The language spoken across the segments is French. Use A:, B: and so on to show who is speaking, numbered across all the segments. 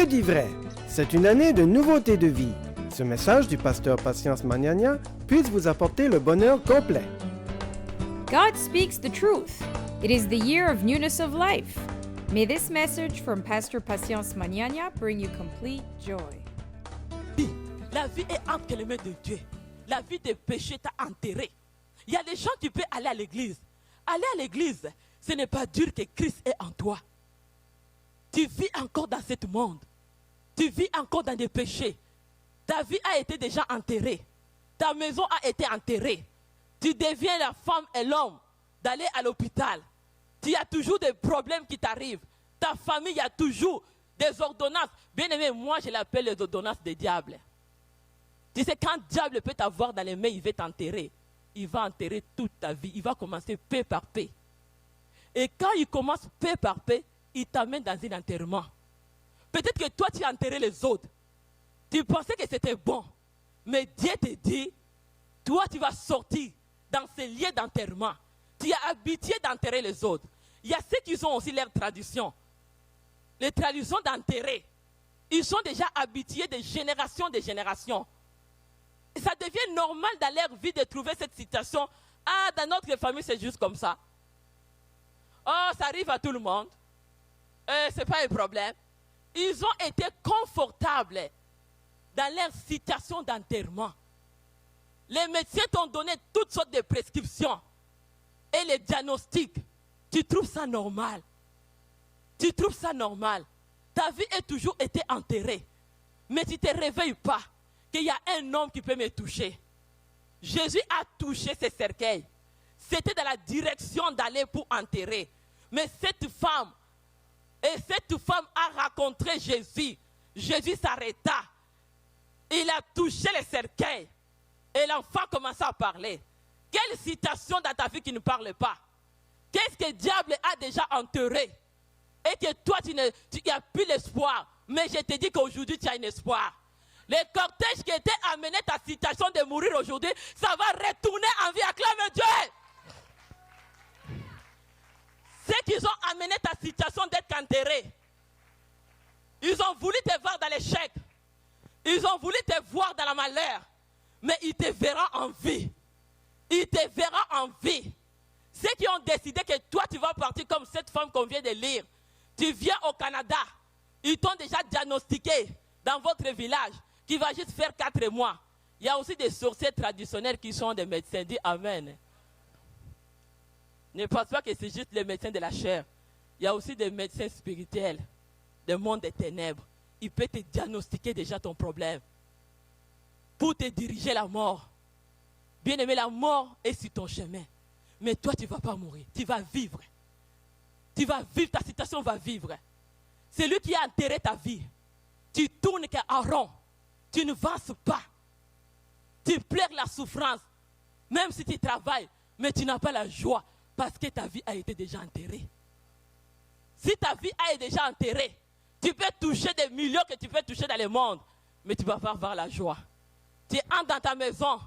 A: Dieu dit vrai. C'est une année de nouveautés de vie. Ce message du pasteur Patience Magnania puisse vous apporter le bonheur complet.
B: God speaks the truth. It is the year of newness of life. May this message from Pastor Patience Magnania bring you complete joy.
C: La vie est entre les mains de Dieu. La vie des péchés t'a enterré. Il y a des gens qui peuvent aller à l'église. Aller à l'église, ce n'est pas dire que Christ est en toi. Tu vis encore dans ce monde. Tu vis encore dans des péchés. Ta vie a été déjà enterrée. Ta maison a été enterrée. Tu deviens la femme et l'homme d'aller à l'hôpital. Tu as toujours des problèmes qui t'arrivent. Ta famille, il y a toujours des ordonnances. Bien aimé, moi je l'appelle les ordonnances des diables. Tu sais, quand le diable peut t'avoir dans les mains, il va t'enterrer. Il va enterrer toute ta vie. Il va commencer paix par paix. Et quand il commence paix par paix, il t'amène dans un enterrement. Peut-être que toi, tu as enterré les autres. Tu pensais que c'était bon. Mais Dieu te dit, toi, tu vas sortir dans ces lieux d'enterrement. Tu as habitué d'enterrer les autres. Il y a ceux qui ont aussi leurs traditions. Les traditions d'enterrer. Ils sont déjà habitués de génération en génération. Et ça devient normal dans leur vie de trouver cette situation. Ah, dans notre famille, c'est juste comme ça. Oh, ça arrive à tout le monde. Ce n'est pas un problème. Ils ont été confortables dans leur situation d'enterrement. Les médecins t'ont donné toutes sortes de prescriptions et les diagnostics. Tu trouves ça normal. Tu trouves ça normal. Ta vie a toujours été enterrée. Mais tu ne te réveilles pas qu'il y a un homme qui peut me toucher. Jésus a touché ses cercueils. C'était dans la direction d'aller pour enterrer. Mais cette femme a rencontré Jésus. Jésus s'arrêta. Il a touché les cercueils. Et l'enfant commença à parler. Quelle citation dans ta vie qui ne parle pas? Qu'est-ce que le diable a déjà enterré? Et que toi, tu n'as plus l'espoir. Mais je te dis qu'aujourd'hui, tu as un espoir. Le cortège qui était amené ta citation de mourir aujourd'hui, ça va retourner en vie. Acclame Dieu. Ceux qui ont amené ta situation d'être enterré, ils ont voulu te voir dans l'échec. Ils ont voulu te voir dans la malheur. Mais ils te verront en vie. Ils te verront en vie. Ceux qui ont décidé que toi, tu vas partir comme cette femme qu'on vient de lire. Tu viens au Canada. Ils t'ont déjà diagnostiqué dans votre village qui va juste faire 4 mois. Il y a aussi des sorciers traditionnels qui sont des médecins. Dis Amen. Ne pense pas que c'est juste les médecins de la chair. Il y a aussi des médecins spirituels, des mondes des ténèbres. Il peut te diagnostiquer déjà ton problème pour te diriger la mort. Bien aimé, la mort est sur ton chemin. Mais toi, tu ne vas pas mourir. Tu vas vivre. Tu vas vivre, ta situation va vivre. C'est lui qui a enterré ta vie. Tu tournes en rond. Tu ne avances pas. Tu pleures la souffrance. Même si tu travailles, mais tu n'as pas la joie parce que ta vie a été déjà enterrée. Si ta vie a été déjà enterrée, tu peux toucher des millions que tu peux toucher dans le monde, mais tu ne vas pas avoir la joie. Tu entres dans ta maison,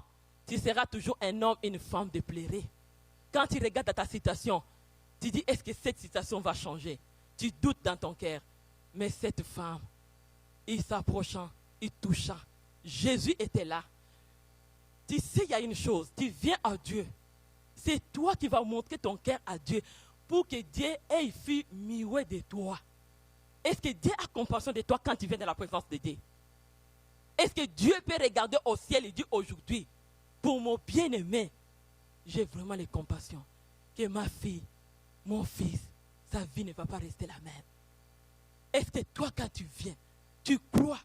C: tu seras toujours un homme et une femme déplairés. Quand tu regardes ta situation, tu dis, est-ce que cette situation va changer? Tu doutes dans ton cœur. Mais cette femme, il s'approchant, il toucha. Jésus était là. Tu sais, il y a une chose, tu viens à Dieu. C'est toi qui vas montrer ton cœur à Dieu pour que Dieu ait fait mieux de toi. Est-ce que Dieu a compassion de toi quand tu viens dans la présence de Dieu? Est-ce que Dieu peut regarder au ciel et dire aujourd'hui, pour mon bien-aimé, j'ai vraiment les compassions que ma fille, mon fils, sa vie ne va pas rester la même. Est-ce que toi, quand tu viens, tu crois?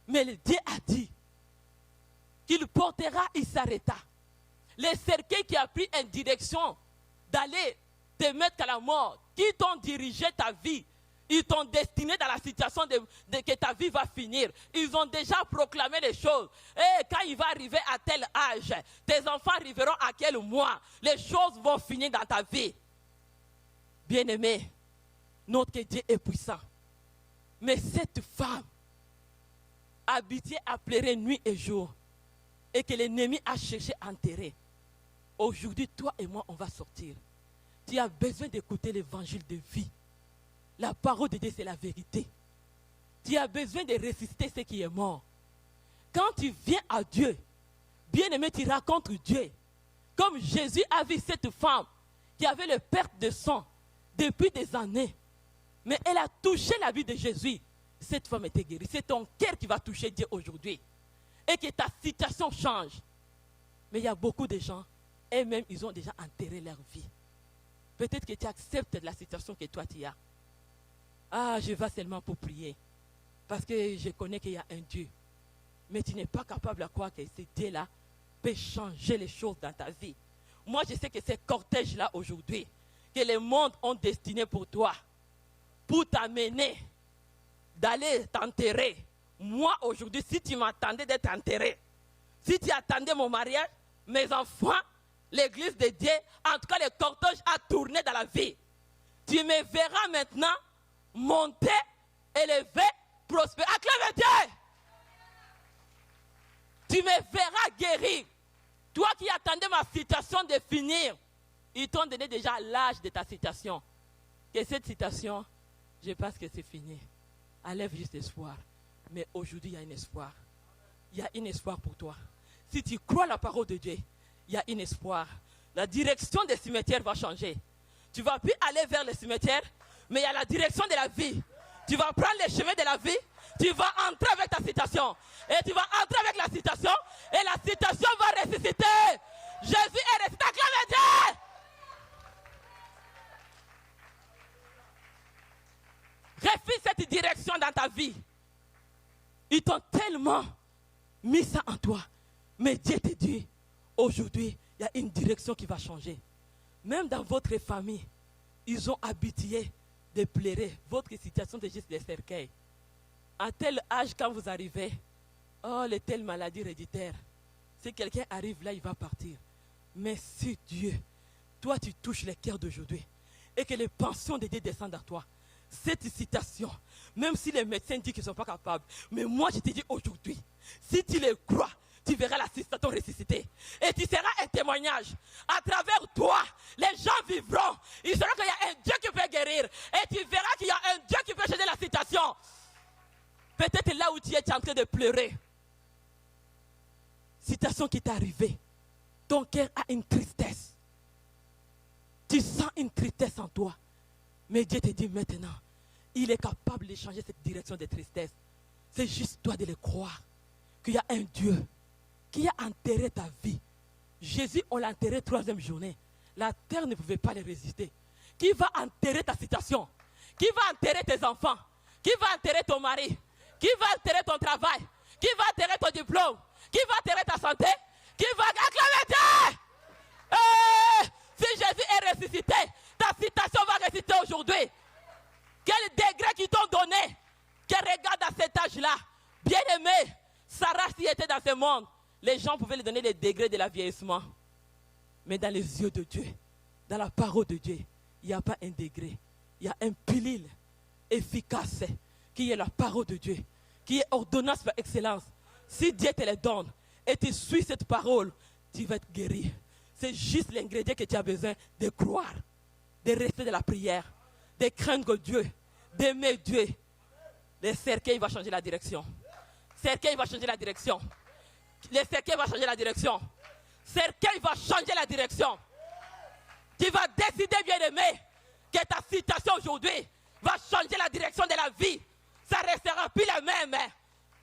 C: Mais le Dieu a dit qu'il portera, il s'arrêta. Les cercueils qui ont pris une direction d'aller te mettre à la mort, qui t'ont dirigé ta vie, ils t'ont destiné dans la situation que ta vie va finir. Ils ont déjà proclamé les choses. Et quand il va arriver à tel âge, tes enfants arriveront à quel mois, les choses vont finir dans ta vie. Bien-aimé, notre Dieu est puissant. Mais cette femme, habituée à pleurer nuit et jour, et que l'ennemi a cherché à enterrer, aujourd'hui, toi et moi, on va sortir. Tu as besoin d'écouter l'évangile de vie. La parole de Dieu, c'est la vérité. Tu as besoin de ressusciter ce qui est mort. Quand tu viens à Dieu, bien-aimé, tu rencontres Dieu. Comme Jésus a vu cette femme qui avait le perte de sang depuis des années. Mais elle a touché la vie de Jésus. Cette femme était guérie. C'est ton cœur qui va toucher Dieu aujourd'hui. Et que ta situation change. Mais il y a beaucoup de gens, eux-mêmes, ils ont déjà enterré leur vie. Peut-être que tu acceptes la situation que toi tu as. Ah, je vais seulement pour prier. Parce que je connais qu'il y a un Dieu. Mais tu n'es pas capable de croire que ce Dieu-là peut changer les choses dans ta vie. Moi, je sais que ces cortèges-là aujourd'hui, que les mondes ont destiné pour toi, pour t'amener, d'aller t'enterrer. Moi, aujourd'hui, si tu m'attendais d'être enterré, si tu attendais mon mariage, mes enfants, l'église de Dieu, en tout cas, le cortège a tourné dans la vie. Tu me verras maintenant monter, élever, prospérer. Acclame Dieu! Tu me verras guérir. Toi qui attendais ma situation de finir, ils t'ont donné déjà l'âge de ta situation. Et cette situation, je pense que c'est fini. Enlève juste espoir. Mais aujourd'hui, il y a un espoir. Il y a un espoir pour toi. Si tu crois la parole de Dieu, il y a un espoir. La direction des cimetières va changer. Tu ne vas plus aller vers le cimetière, mais il y a la direction de la vie. Tu vas prendre le chemin de la vie. Tu vas entrer avec ta citation. Et tu vas entrer avec la citation. Et la citation va ressusciter. Jésus est ressuscité. Acclame Dieu! Refuse cette direction dans ta vie. Ils t'ont tellement mis ça en toi. Mais Dieu te dit, aujourd'hui, il y a une direction qui va changer. Même dans votre famille, ils ont habitué de pleurer. Votre situation, c'est juste des cercueils. À tel âge, quand vous arrivez, oh, les telles maladies héréditaires. Si quelqu'un arrive là, il va partir. Mais si Dieu, toi, tu touches les cœurs d'aujourd'hui et que les pensions de Dieu descendent à toi, cette citation, même si les médecins disent qu'ils ne sont pas capables, mais moi, je te dis aujourd'hui, si tu les crois, tu verras la citation ressuscitée. Et tu seras un témoignage. À travers toi, les gens vivront. Ils sauront qu'il y a un Dieu qui peut guérir. Et tu verras qu'il y a un Dieu qui peut changer la situation. Peut-être là où tu es en train de pleurer. Citation qui t'est arrivée. Ton cœur a une tristesse. Tu sens une tristesse en toi. Mais Dieu te dit maintenant, il est capable de changer cette direction de tristesse. C'est juste toi de le croire. Qu'il y a un Dieu qui a enterré ta vie. Jésus, on l'a enterré 3e journée. La terre ne pouvait pas le résister. Qui va enterrer ta situation? Qui va enterrer tes enfants? Qui va enterrer ton mari? Qui va enterrer ton travail? Qui va enterrer ton diplôme? Qui va enterrer ta santé? Qui va acclamer Dieu? Si Jésus est ressuscité, ta citation va ressusciter aujourd'hui. Quel degré qu'ils t'ont donné? Que regarde à cet âge-là. Bien-aimé, Sarah, s'il était dans ce monde, les gens pouvaient lui donner les degrés de la vieillissement. Mais dans les yeux de Dieu, dans la parole de Dieu, il n'y a pas un degré. Il y a un pilule efficace qui est la parole de Dieu, qui est ordonnance par excellence. Si Dieu te le donne et tu suis cette parole, tu vas être guéri. C'est juste l'ingrédient que tu as besoin de croire, de rester dans la prière, de craindre Dieu, d'aimer Dieu. Le cercueil va changer la direction. Le cercueil va changer la direction. Le cercueil va changer la direction. Le cercueil va changer la direction. Tu vas décider, bien-aimé, que ta situation aujourd'hui va changer la direction de la vie. Ça ne restera plus les mêmes.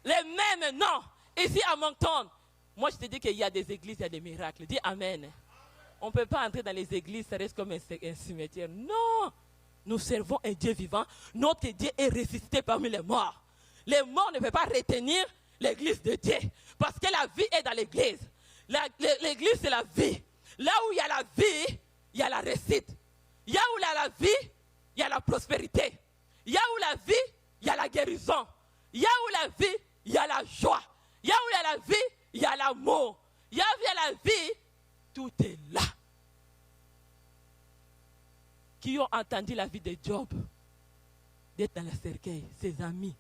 C: Les mêmes, non. Ici à Moncton, moi je te dis qu'il y a des églises, il y a des miracles. Dis Amen. On ne peut pas entrer dans les églises, ça reste comme un cimetière. Non. Nous servons un Dieu vivant. Notre Dieu est ressuscité parmi les morts. Les morts ne peuvent pas retenir l'église de Dieu. Parce que la vie est dans l'église. L'église, c'est la vie. Là où il y a la vie, il y a la réussite. Là où il y a la vie, il y a la prospérité. Là où la vie, il y a la guérison. Là où la vie, il y a la joie. Là où il y a la vie, il y a l'amour. Là où il y a la vie, tout est là. Qui ont entendu la vie de Job, d'être dans le cercueil, ses amis.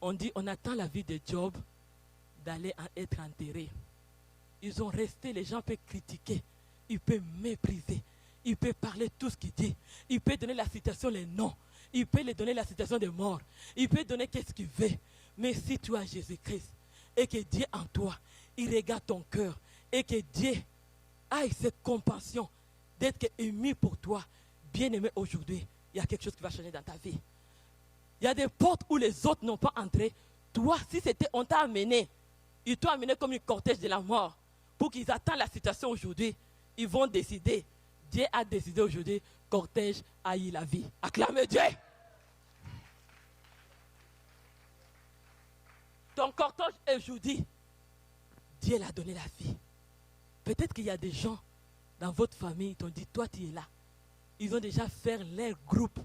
C: On dit, on attend la vie de Job d'aller être enterré. Ils ont resté, les gens peuvent critiquer, ils peuvent mépriser, ils peuvent parler tout ce qu'il dit, ils peuvent donner la citation, les noms. Il peut lui donner la situation de mort. Il peut donner qu'est-ce qu'il veut. Mais si tu as Jésus-Christ et que Dieu en toi, il regarde ton cœur et que Dieu a cette compassion d'être ému pour toi, bien-aimé aujourd'hui, il y a quelque chose qui va changer dans ta vie. Il y a des portes où les autres n'ont pas entré. Toi, si c'était, on t'a amené, ils t'ont amené comme une cortège de la mort pour qu'ils attendent la situation aujourd'hui. Ils vont décider. Dieu a décidé aujourd'hui, cortège a eu la vie. Acclamez Dieu. Ton cortège aujourd'hui, Dieu l'a donné la vie. Peut-être qu'il y a des gens dans votre famille qui t'ont dit, toi tu es là. Ils ont déjà fait leur groupe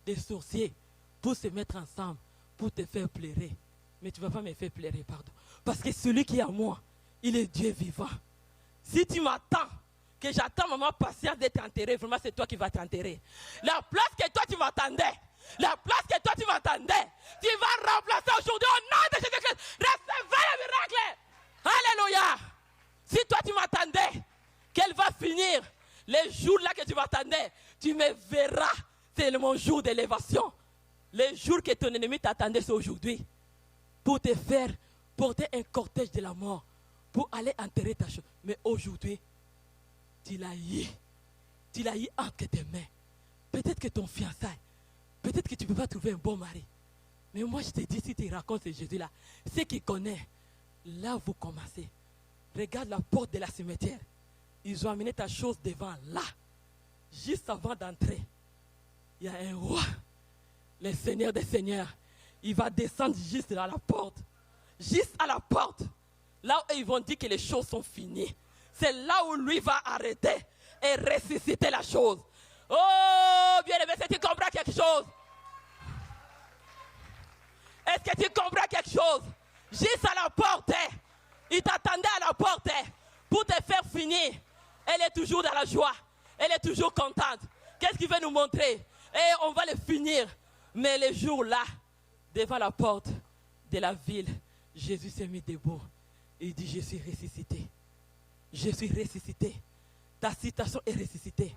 C: de sorciers pour se mettre ensemble, pour te faire pleurer. Mais tu ne vas pas me faire pleurer, pardon. Parce que celui qui est à moi, il est Dieu vivant. Si tu m'attends, que j'attends maman patiente d'être enterrée, vraiment c'est toi qui vas t'enterrer. La place que toi tu m'attendais, la place que toi tu m'attendais, tu vas remplacer aujourd'hui au nom de Jésus-Christ. Recevez le miracle. Alléluia. Si toi tu m'attendais, qu'elle va finir, les jours là que tu m'attendais, tu me verras. C'est mon jour d'élévation. Les jours que ton ennemi t'attendait, c'est aujourd'hui. Pour te faire porter un cortège de la mort, pour aller enterrer ta chose. Mais aujourd'hui, tu l'as eu. Tu l'as eu entre tes mains. Peut-être que ton fiançailles, peut-être que tu ne peux pas trouver un bon mari. Mais moi, je te dis, si tu racontes ce Jésus-là, ce qu'il connaît, là vous commencez. Regarde la porte de la cimetière. Ils ont amené ta chose devant là. Juste avant d'entrer, il y a un roi, le Seigneur des Seigneurs. Il va descendre juste à la porte. Juste à la porte. Là où ils vont dire que les choses sont finies. C'est là où lui va arrêter et ressusciter la chose. Oh, bien-aimé, est-ce que tu comprends quelque chose? Est-ce que tu comprends quelque chose? Juste à la porte, il t'attendait à la porte pour te faire finir. Elle est toujours dans la joie. Elle est toujours contente. Qu'est-ce qu'il veut nous montrer? Et on va le finir. Mais le jour là, devant la porte de la ville, Jésus s'est mis debout. Il dit, je suis ressuscité. Je suis ressuscité. Ta citation est ressuscitée.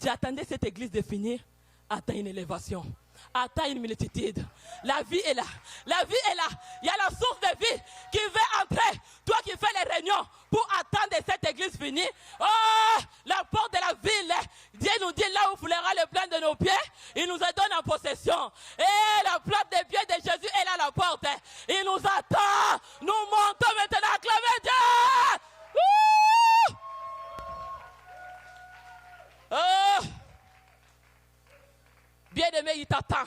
C: Tu attendais cette église de finir? Attends une élévation. Attends une multitude. La vie est là. La vie est là. Il y a la source de vie qui veut entrer. Toi qui fais les réunions pour attendre cette église finie. Oh, la porte de la ville. Dieu nous dit là où foulera le plein de nos pieds. Il nous donne en possession. Et la plante des pieds de Jésus est là à la porte. Il nous attend. Nous montons maintenant. Acclamez Dieu. Ouh! Oh! Bien-aimé, il t'attend.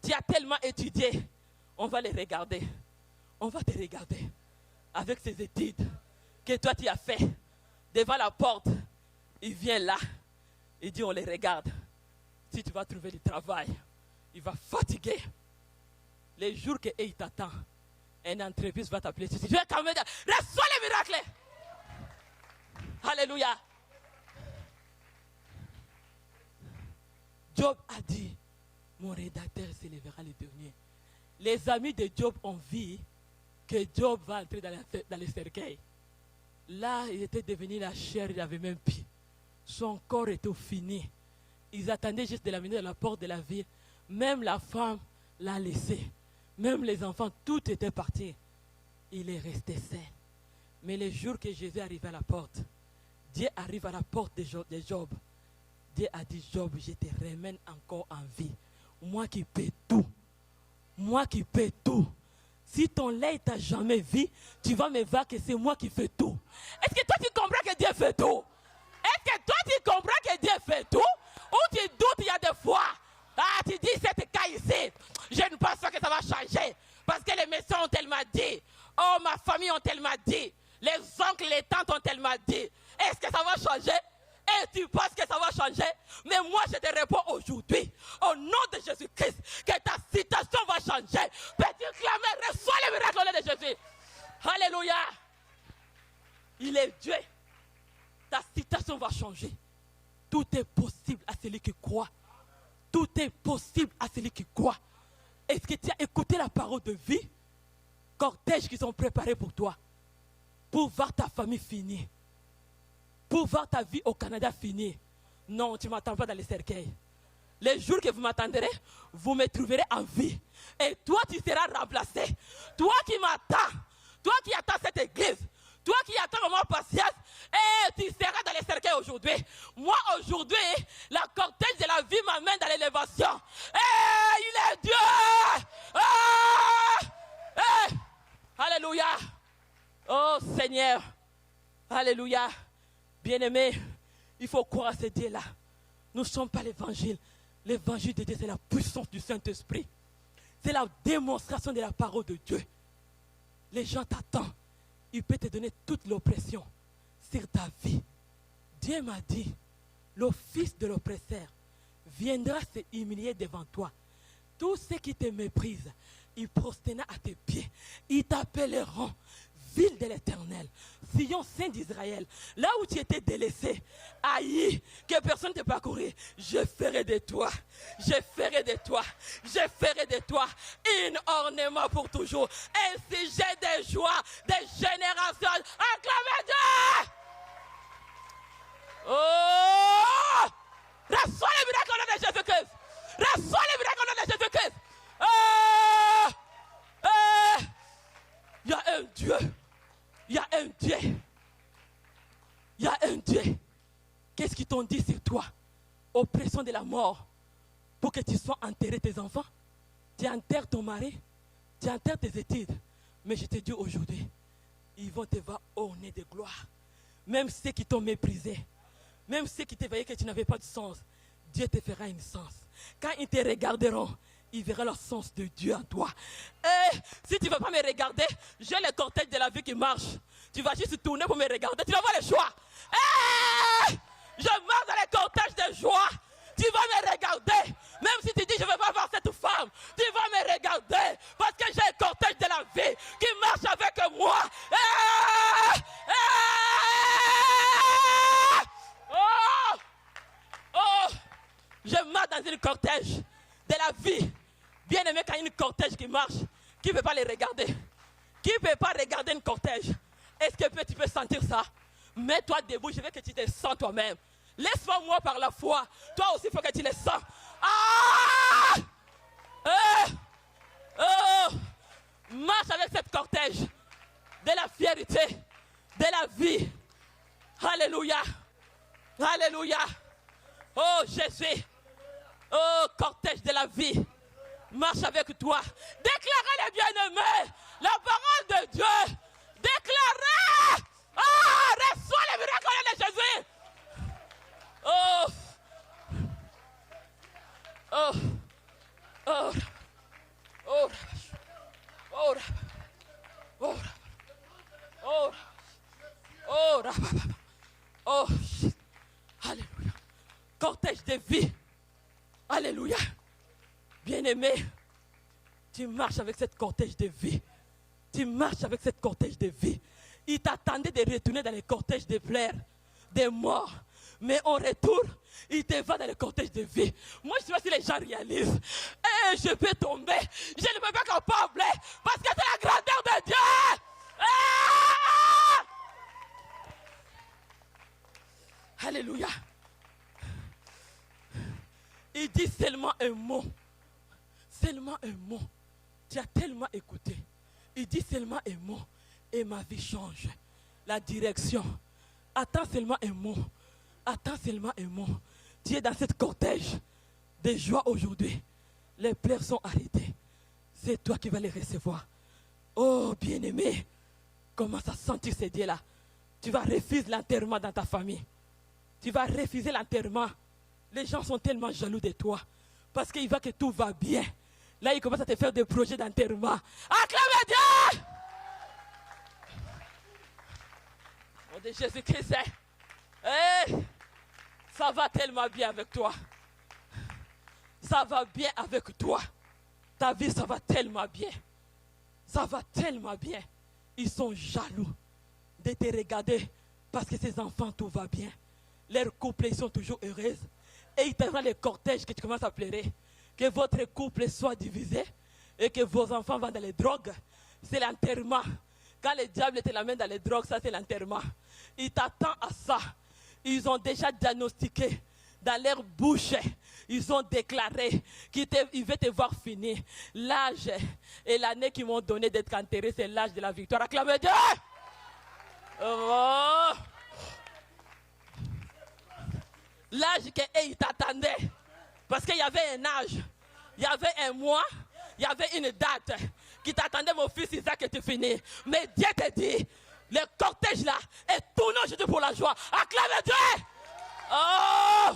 C: Tu as tellement étudié. On va les regarder. On va te regarder. Avec ces études que toi tu as fait. Devant la porte. Il vient là. Il dit on les regarde. Si tu vas trouver du travail. Il va fatiguer. Les jours qu'il t'attend. Une entreprise va t'appeler. Tu vas quand même dire, reçois les miracles. Alléluia. Job a dit, mon rédacteur s'élèvera le dernier. Les amis de Job ont vu que Job va entrer dans le cercueil. Là, il était devenu la chair, il n'avait même plus. Son corps était fini. Ils attendaient juste de l'amener à la porte de la ville. Même la femme l'a laissé. Même les enfants, tout était parti. Il est resté seul. Mais le jour que Jésus arrive à la porte, Dieu arrive à la porte de Job. Dieu a dit, Job, je te ramène encore en vie. Moi qui paie tout. Moi qui paie tout. Si ton lait t'a jamais vu, tu vas me voir que c'est moi qui fais tout. Est-ce que toi tu comprends que Dieu fait tout? Est-ce que toi tu comprends que Dieu fait tout? Ou tu doutes, il y a des fois. Ah, tu dis, c'est cas ici. Je ne pense pas que ça va changer. Parce que les médecins ont tellement dit. Oh, ma famille ont tellement dit. Les oncles, les tantes ont tellement dit. Est-ce que ça va changer? Et tu penses que ça va changer? Mais moi, je te réponds aujourd'hui, au nom de Jésus-Christ, que ta situation va changer. Peux-tu clamer, reçois le miracle au nom de Jésus. Alléluia. Il est Dieu. Ta situation va changer. Tout est possible à celui qui croit. Tout est possible à celui qui croit. Est-ce que tu as écouté la parole de vie? Cortège qui sont préparés pour toi. Pour voir ta famille finir. Pour voir ta vie au Canada finir. Non, tu ne m'attends pas dans les cercueils. Les jours que vous m'attendrez, vous me trouverez en vie. Et toi, tu seras remplacé. Toi qui m'attends, toi qui attends cette église, toi qui attends mon patience, et tu seras dans les cercueils aujourd'hui. Moi, aujourd'hui, la cortège de la vie m'amène dans l'élévation. Et il est Dieu. Alléluia. Oh Seigneur. Alléluia. Bien-aimé, il faut croire à ce Dieu-là. Nous ne sommes pas l'évangile. L'évangile de Dieu, c'est la puissance du Saint-Esprit. C'est la démonstration de la parole de Dieu. Les gens t'attendent. Il peut te donner toute l'oppression sur ta vie. Dieu m'a dit, le fils de l'oppresseur viendra se humilier devant toi. Tous ceux qui te méprisent, ils prosternent à tes pieds. Ils t'appelleront ville de l'Éternel, Sion saint d'Israël. Là où tu étais délaissé, haï, que personne ne t'a pas couru, je ferai de toi, je ferai de toi, je ferai de toi un ornement pour toujours, un sujet de joie, de génération. Acclamez Dieu! Oh! Reçois le miracle au nom de Jésus-Christ! Reçois le miracle au nom de Jésus-Christ! Il y a un Dieu. Il y a un Dieu. Il y a un Dieu. Qu'est-ce qu'ils t'ont dit sur toi? Oppression de la mort. Pour que tu sois enterré tes enfants. Tu enterres ton mari. Tu enterres tes études. Mais je te dis aujourd'hui, ils vont te voir orner de gloire. Même ceux qui t'ont méprisé. Même ceux qui te voyaient que tu n'avais pas de sens. Dieu te fera une sens. Quand ils te regarderont, ils verront le sens de Dieu en toi. Et si tu ne veux pas me regarder, j'ai le cortège de la vie qui marche. Tu vas juste tourner pour me regarder. Tu vas voir le choix. Et je marche dans le cortège de joie. Tu vas me regarder. Même si tu dis je ne veux pas voir cette femme, tu vas me regarder. Parce que j'ai le cortège de la vie qui marche avec moi. Je marche dans une cortège de la vie. Bien aimé, quand il y a une cortège qui marche, qui ne peut pas les regarder? Qui ne peut pas regarder une cortège? Est-ce que tu peux sentir ça? Mets-toi debout, je veux que tu te sens toi-même. Laisse-moi moi par la foi. Toi aussi, il faut que tu le sens. Marche avec cette cortège de la fierté, de la vie. Alléluia. Alléluia. Oh Jésus. Oh cortège de la vie. Marche avec toi. Déclarez les bien-aimés la parole de Dieu. Déclarez. Reçois le miracle de Jésus. Oh. Oh. Oh. Oh. Oh. Oh. Oh. Oh. Oh. Alléluia. Cortège de vie. Alléluia. Bien-aimé, tu marches avec cette cortège de vie. Tu marches avec cette cortège de vie. Il t'attendait de retourner dans le cortège de pleurs, des morts. Mais en retour, il te va dans le cortège de vie. Moi, je sais pas si les gens réalisent. Et je peux tomber. Je ne peux pas capable. Parce que c'est la grandeur de Dieu. Alléluia. Il dit seulement un mot. Seulement un mot. Tu as tellement écouté. Il dit seulement un mot. Et ma vie change. La direction. Attends seulement un mot. Attends seulement un mot. Tu es dans cette cortège de joie aujourd'hui. Les pleurs sont arrêtées. C'est toi qui vas les recevoir. Oh bien-aimé. Commence à sentir ces dieux-là. Tu vas refuser l'enterrement dans ta famille. Tu vas refuser l'enterrement. Les gens sont tellement jaloux de toi. Parce qu'ils voient que tout va bien. Là, ils commencent à te faire des projets d'enterrement. Acclamez Dieu! Oh de Jésus-Christ. Ça va tellement bien avec toi. Ça va bien avec toi. Ta vie, ça va tellement bien. Ça va tellement bien. Ils sont jaloux de te regarder parce que ces enfants, tout va bien. Leurs couples, ils sont toujours heureux. Et ils t'envoient les cortèges que tu commences à pleurer. Que votre couple soit divisé et que vos enfants vont dans les drogues. C'est l'enterrement. Quand le diable te l'amène dans les drogues, ça c'est l'enterrement. Il t'attend à ça. Ils ont déjà diagnostiqué dans leur bouche. ils ont déclaré qu'ils veulent te voir finir. L'âge et l'année qu'ils m'ont donné d'être enterré, c'est l'âge de la victoire. Acclamez Dieu! Oh. L'âge qu'ils t'attendaient. Parce qu'il y avait un âge, il y avait un mois, il y avait une date qui t'attendait, mon fils Isaac, que tu finis. Mais Dieu te dit, le cortège là est tourné aujourd'hui pour la joie. Acclamez Dieu! Oh!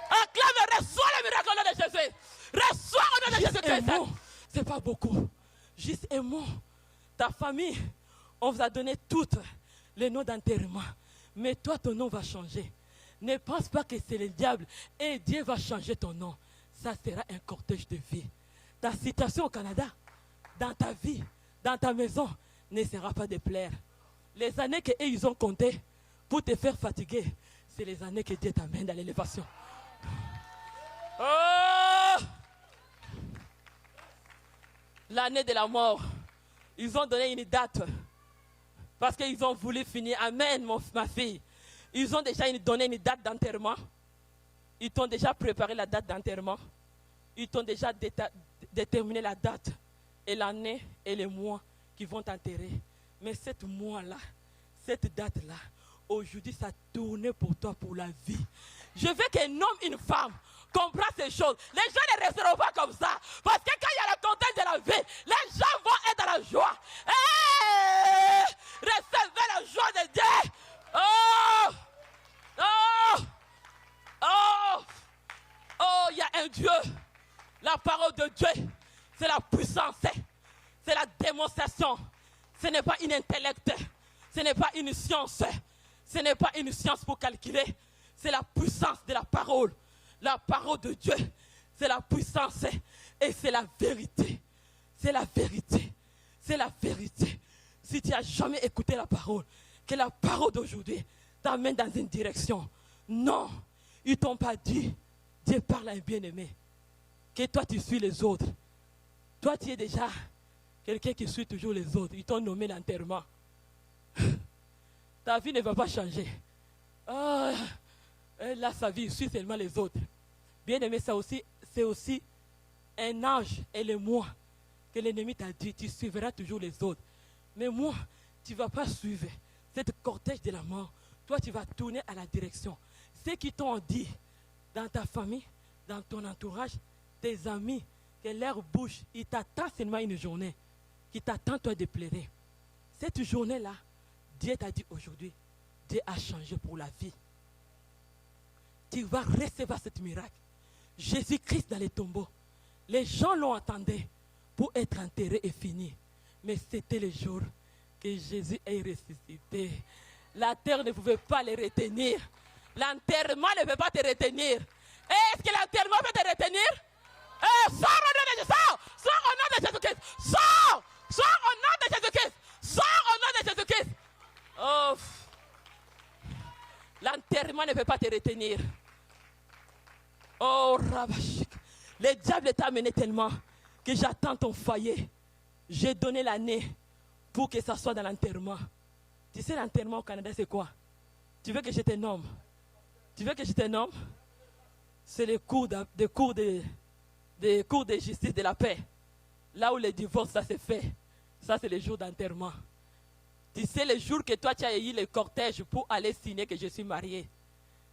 C: Acclame, reçois le miracle au nom de Jésus. Reçois au nom de Jésus-Christ. C'est pas beaucoup. Juste un mot. Ta famille, on vous a donné toutes les noms d'enterrement. Mais toi, ton nom va changer. Ne pense pas que c'est le diable et Dieu va changer ton nom. Ça sera un cortège de vie. Ta situation au Canada, dans ta vie, dans ta maison, ne sera pas de plaire. Les années qu'ils ont comptées pour te faire fatiguer, c'est les années que Dieu t'amène dans l'élévation. Oh! L'année de la mort, ils ont donné une date parce qu'ils ont voulu finir. Amen, ma fille. Ils ont déjà donné une date d'enterrement. Ils t'ont déjà préparé la date d'enterrement. Ils t'ont déjà déterminé la date et l'année et les mois qui vont t'enterrer. Mais cette mois-là, cette date-là, aujourd'hui, ça tourne pour toi pour la vie. Je veux qu'un homme, une femme comprenne ces choses. Les gens ne resteront pas comme ça. Parce que quand il y a le contexte de la vie, les gens vont être dans la joie. Hey! Recevez la joie de Dieu. Oh! Oh! Oh! Oh, il y a un Dieu. La parole de Dieu, c'est la puissance. C'est la démonstration. Ce n'est pas une intellect. Ce n'est pas une science. Ce n'est pas une science pour calculer. C'est la puissance de la parole. La parole de Dieu, c'est la puissance et c'est la vérité. C'est la vérité. C'est la vérité. Si tu n'as jamais écouté la parole, que la parole d'aujourd'hui t'amène dans une direction. Non, ils ne t'ont pas dit, Dieu parle à un bien-aimé, que toi tu suis les autres. Toi tu es déjà quelqu'un qui suit toujours les autres. Ils t'ont nommé l'enterrement. Ta vie ne va pas changer. Oh, là, sa vie suit seulement les autres. Bien-aimé, c'est aussi un âge et le mois que l'ennemi t'a dit, tu suivras toujours les autres. Mais moi, tu ne vas pas suivre cette cortège de la mort. Toi, tu vas tourner à la direction. Ceux qui t'ont dit, dans ta famille, dans ton entourage, tes amis, que leur bouche, ils t'attendent seulement une journée, qui t'attend toi de pleurer. Cette journée-là, Dieu t'a dit aujourd'hui, Dieu a changé pour la vie. Tu vas recevoir ce miracle. Jésus-Christ dans les tombeaux. Les gens l'ont attendu pour être enterré et fini. Mais c'était le jour que Jésus est ressuscité. La terre ne pouvait pas le retenir. L'enterrement ne peut pas te retenir. Est-ce que l'enterrement peut te retenir? Sors au nom de Jésus! Sors au nom de Jésus-Christ! Sors! Sors au nom de Jésus-Christ! Sors au nom de Jésus-Christ! Oh! L'enterrement ne peut pas te retenir. Oh, Rabashik. Le diable t'a amené tellement que j'attends ton foyer. J'ai donné l'année pour que ça soit dans l'enterrement. Tu sais, l'enterrement au Canada, c'est quoi? Tu veux que je te nomme? Tu veux que je te nomme? C'est les cours de justice de la paix. Là où le divorce, ça s'est fait. Ça, c'est le jour d'enterrement. Tu sais, le jour que toi, tu as eu le cortège pour aller signer que je suis marié.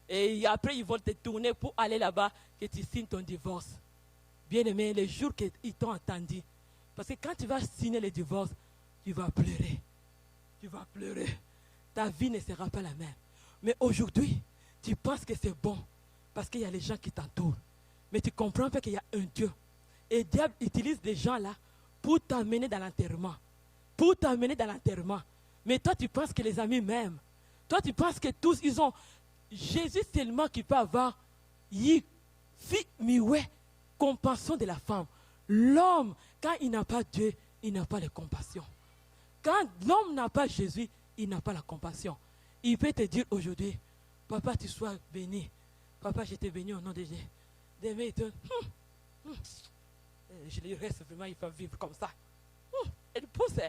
C: Et après, ils vont te tourner pour aller là-bas, que tu signes ton divorce. Bien aimé, le jour qu'ils t'ont attendu. Parce que quand tu vas signer le divorce, tu vas pleurer. Tu vas pleurer. Ta vie ne sera pas la même. Mais aujourd'hui, tu penses que c'est bon. Parce qu'il y a les gens qui t'entourent. Mais tu comprends pas qu'il y a un Dieu. Et le diable utilise des gens là pour t'amener dans l'enterrement. Pour t'amener dans l'enterrement. Mais toi, tu penses que les amis m'aiment. Toi, tu penses que tous, ils ont... Jésus seulement qui peut avoir compassion de la femme. L'homme, quand il n'a pas Dieu, il n'a pas de compassion. Quand l'homme n'a pas Jésus, il n'a pas la compassion. Il peut te dire aujourd'hui, papa, tu sois béni. Papa, je t'ai béni au nom de Jésus. Demain, il te je lui reste vraiment, il va vivre comme ça. Il pousse.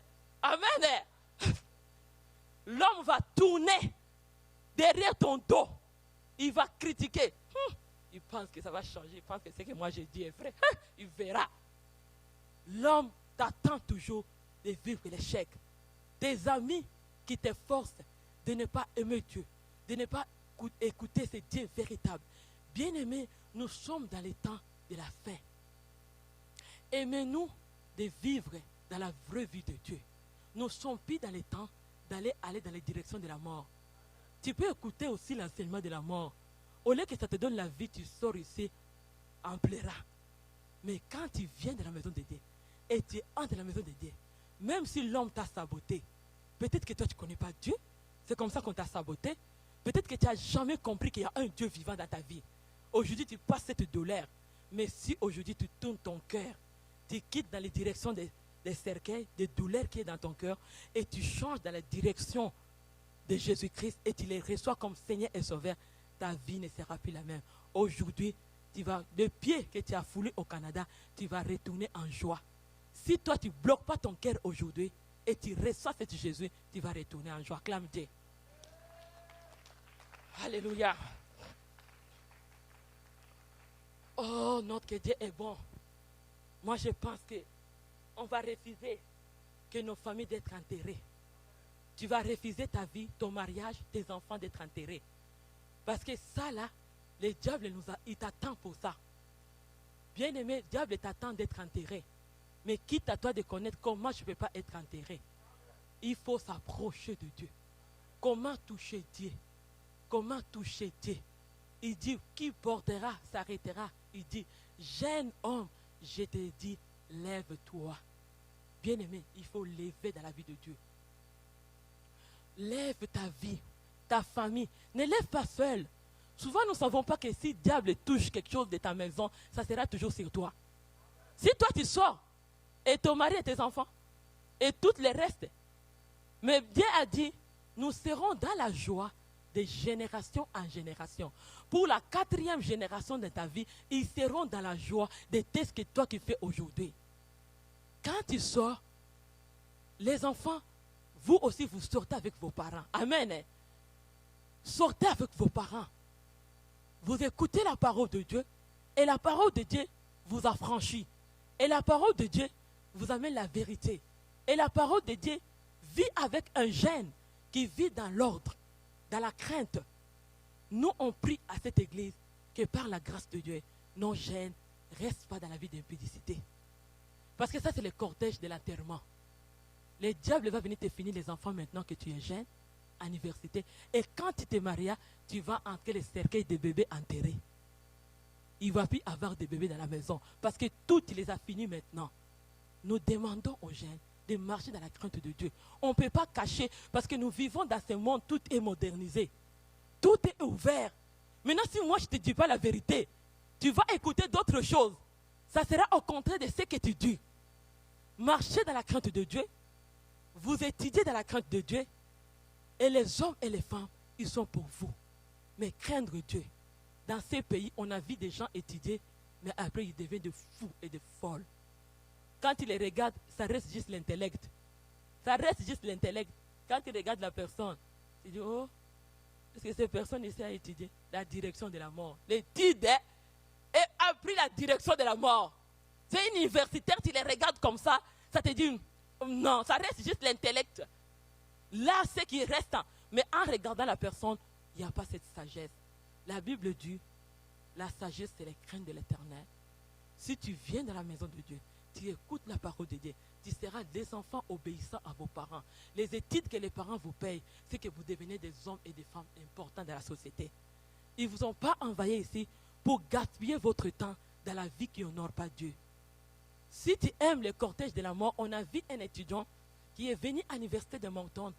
C: Amen. L'homme va tourner derrière ton dos. Il va critiquer. il pense que ça va changer, il pense que ce que moi j'ai dit est vrai. Il verra. L'homme t'attend toujours de vivre l'échec. Des amis qui te forcent de ne pas aimer Dieu, de ne pas écouter ce Dieu véritable. Bien-aimés, nous sommes dans les temps de la fin. Aimez-nous de vivre dans la vraie vie de Dieu. Nous ne sommes plus dans les temps aller dans les directions de la mort. Tu peux écouter aussi l'enseignement de la mort. Au lieu que ça te donne la vie, tu sors ici en pleurant. Mais quand tu viens de la maison de Dieu et tu entres dans la maison de Dieu, même si l'homme t'a saboté, peut-être que toi tu ne connais pas Dieu, c'est comme ça qu'on t'a saboté. Peut-être que tu n'as jamais compris qu'il y a un Dieu vivant dans ta vie. Aujourd'hui, tu passes cette douleur. Mais si aujourd'hui tu tournes ton cœur, tu quittes dans les directions des cercueils, des douleurs qui est dans ton cœur, et tu changes dans la direction de Jésus-Christ et tu les reçois comme Seigneur et Sauveur, ta vie ne sera plus la même. Aujourd'hui, le pied que tu as foulé au Canada, tu vas retourner en joie. Si toi, tu ne bloques pas ton cœur aujourd'hui et tu reçois cet Jésus, tu vas retourner en joie. Clame Dieu. Alléluia. Oh, notre Dieu est bon. Moi, je pense qu'on va refuser que nos familles d'être enterrées. Tu vas refuser ta vie, ton mariage, tes enfants d'être enterrés. Parce que ça, là, le diable il t'attend pour ça. Bien-aimé, le diable t'attend d'être enterré. Mais quitte à toi de connaître comment je ne peux pas être enterré. Il faut s'approcher de Dieu. Comment toucher Dieu? Comment toucher Dieu? Il dit, qui portera, s'arrêtera. Il dit, jeune homme, je te dis, lève-toi. Bien-aimé, il faut lever dans la vie de Dieu. Lève ta vie, ta famille. Ne lève pas seul. Souvent, nous ne savons pas que si le diable touche quelque chose de ta maison, ça sera toujours sur toi. Si toi, tu sors, et ton mari et tes enfants, et tout le reste, mais Dieu a dit, nous serons dans la joie de génération en génération. Pour la 4e génération de ta vie, ils seront dans la joie de tout ce que toi tu fais aujourd'hui. Quand tu sors, les enfants, vous aussi vous sortez avec vos parents. Amen. Sortez avec vos parents. Vous écoutez la parole de Dieu et la parole de Dieu vous affranchit. Et la parole de Dieu vous amène la vérité. Et la parole de Dieu vit avec un jeune qui vit dans l'ordre, dans la crainte. Nous, on prie à cette église que par la grâce de Dieu, nos jeunes ne restent pas dans la vie d'impudicité. Parce que ça, c'est le cortège de l'enterrement. Le diable va venir te finir les enfants maintenant que tu es jeune, à l'université. Et quand tu te maries, tu vas entrer le cercueil des bébés enterrés. Il ne va plus avoir de bébés dans la maison. Parce que tout, tu les as finis maintenant. Nous demandons aux jeunes de marcher dans la crainte de Dieu. On ne peut pas cacher parce que nous vivons dans ce monde, tout est modernisé. Tout est ouvert. Maintenant, si moi je ne te dis pas la vérité, tu vas écouter d'autres choses. Ça sera au contraire de ce que tu dis. Marchez dans la crainte de Dieu. Vous étudiez dans la crainte de Dieu. Et les hommes et les femmes, ils sont pour vous. Mais craindre Dieu. Dans ces pays, on a vu des gens étudier, mais après ils deviennent de fous et de folles. Quand ils les regardent, ça reste juste l'intellect. Ça reste juste l'intellect. Quand tu regardes la personne, tu dis, oh, est-ce que cette personne ici a étudié la direction de la mort? L'étude et a pris la direction de la mort. C'est une universitaire, tu les regardes comme ça te dit, non, ça reste juste l'intellect. Là, c'est qui reste. Mais en regardant la personne, il n'y a pas cette sagesse. La Bible dit, la sagesse, c'est les craintes de l'Éternel. Si tu viens dans la maison de Dieu, tu écoutes la parole de Dieu, tu seras des enfants obéissants à vos parents. Les études que les parents vous payent, c'est que vous devenez des hommes et des femmes importants dans la société. Ils ne vous ont pas envoyé ici pour gaspiller votre temps dans la vie qui n'honore pas Dieu. Si tu aimes le cortège de la mort, on a vu un étudiant qui est venu à l'université de Moncton.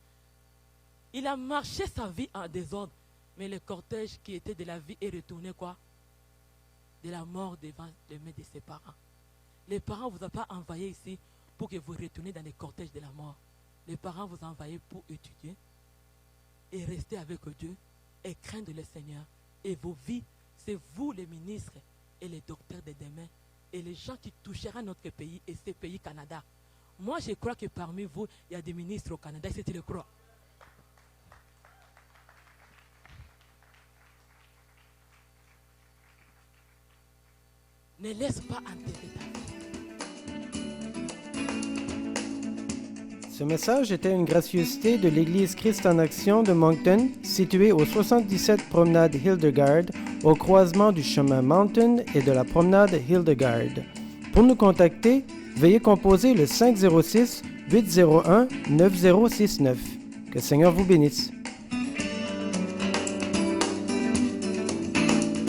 C: Il a marché sa vie en désordre, mais le cortège qui était de la vie est retourné quoi? De la mort devant les mains de ses parents. Les parents ne vous ont pas envoyé ici pour que vous retourniez dans les cortèges de la mort. Les parents vous ont envoyé pour étudier et rester avec Dieu et craindre le Seigneur. Et vos vies, c'est vous les ministres et les docteurs de demain et les gens qui toucheront notre pays et ce pays Canada. Moi, je crois que parmi vous, il y a des ministres au Canada, si tu le crois. Ne laisse pas enterrer ta vie.
A: Ce message était une gracieuseté de l'Église Christ en Action de Moncton, située au 77 promenade Hildegard, au croisement du chemin Mountain et de la promenade Hildegard. Pour nous contacter, veuillez composer le 506 801 9069. Que le Seigneur vous bénisse.